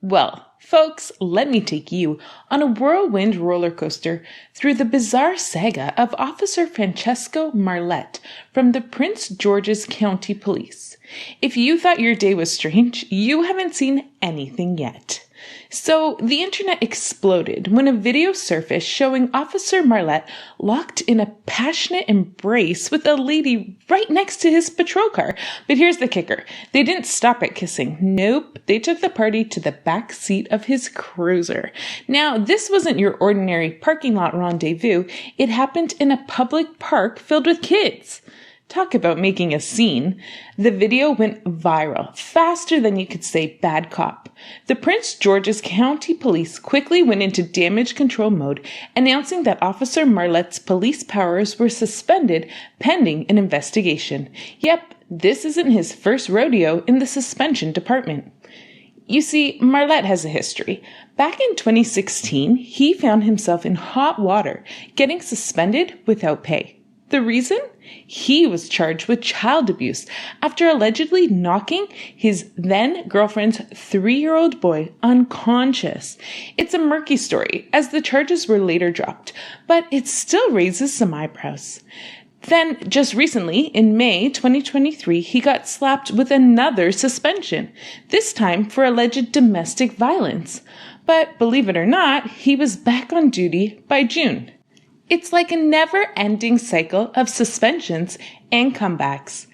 Well, folks, let me take you on a whirlwind roller coaster through the bizarre saga of Officer Francesco Marlett from the Prince George's County Police. If you thought your day was strange, you haven't seen anything yet. So, the internet exploded when a video surfaced showing Officer Marlett locked in a passionate embrace with a lady right next to his patrol car. But here's the kicker. They didn't stop at kissing. Nope. They took the party to the back seat of his cruiser. Now, this wasn't your ordinary parking lot rendezvous. It happened in a public park filled with kids. Talk about making a scene. The video went viral, faster than you could say bad cop. The Prince George's County Police quickly went into damage control mode, announcing that Officer Marlett's police powers were suspended pending an investigation. Yep, this isn't his first rodeo in the suspension department. You see, Marlett has a history. Back in 2016, he found himself in hot water, getting suspended without pay. The reason? He was charged with child abuse after allegedly knocking his then-girlfriend's 3-year-old boy unconscious. It's a murky story, as the charges were later dropped, but it still raises some eyebrows. Then, just recently, in May 2023, he got slapped with another suspension, this time for alleged domestic violence. But believe it or not, he was back on duty by June. It's like a never-ending cycle of suspensions and comebacks.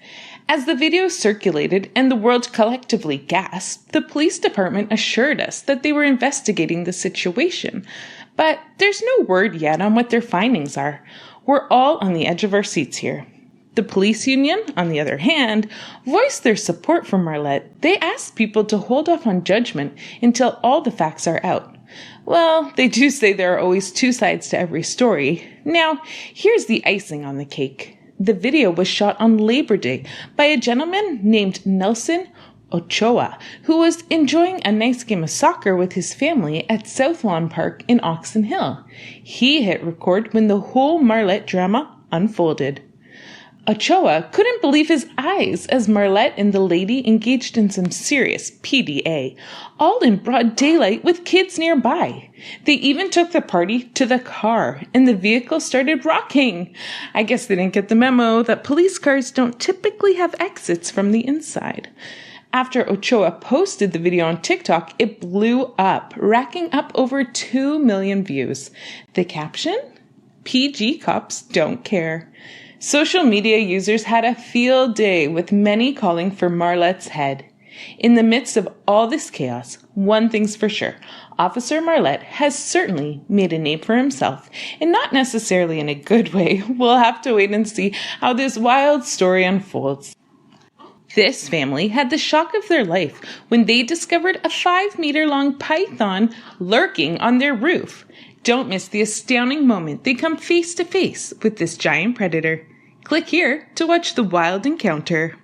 As the video circulated and the world collectively gasped, the police department assured us that they were investigating the situation. But there's no word yet on what their findings are. We're all on the edge of our seats here. The police union, on the other hand, voiced their support for Marlett. They asked people to hold off on judgment until all the facts are out. Well, they do say there are always two sides to every story. Now, here's the icing on the cake. The video was shot on Labor Day by a gentleman named Nelson Ochoa, who was enjoying a nice game of soccer with his family at South Lawn Park in Oxon Hill. He hit record when the whole Marlett drama unfolded. Ochoa couldn't believe his eyes as Marlett and the lady engaged in some serious PDA, all in broad daylight with kids nearby. They even took the party to the car, and the vehicle started rocking. I guess they didn't get the memo that police cars don't typically have exits from the inside. After Ochoa posted the video on TikTok, it blew up, racking up over 2 million views. The caption? PG cops don't care. Social media users had a field day, with many calling for Marlett's head. In the midst of all this chaos, one thing's for sure. Officer Marlett has certainly made a name for himself, and not necessarily in a good way. We'll have to wait and see how this wild story unfolds. This family had the shock of their life when they discovered a 5-meter-long python lurking on their roof. Don't miss the astounding moment they come face to face with this giant predator. Click here to watch the wild encounter.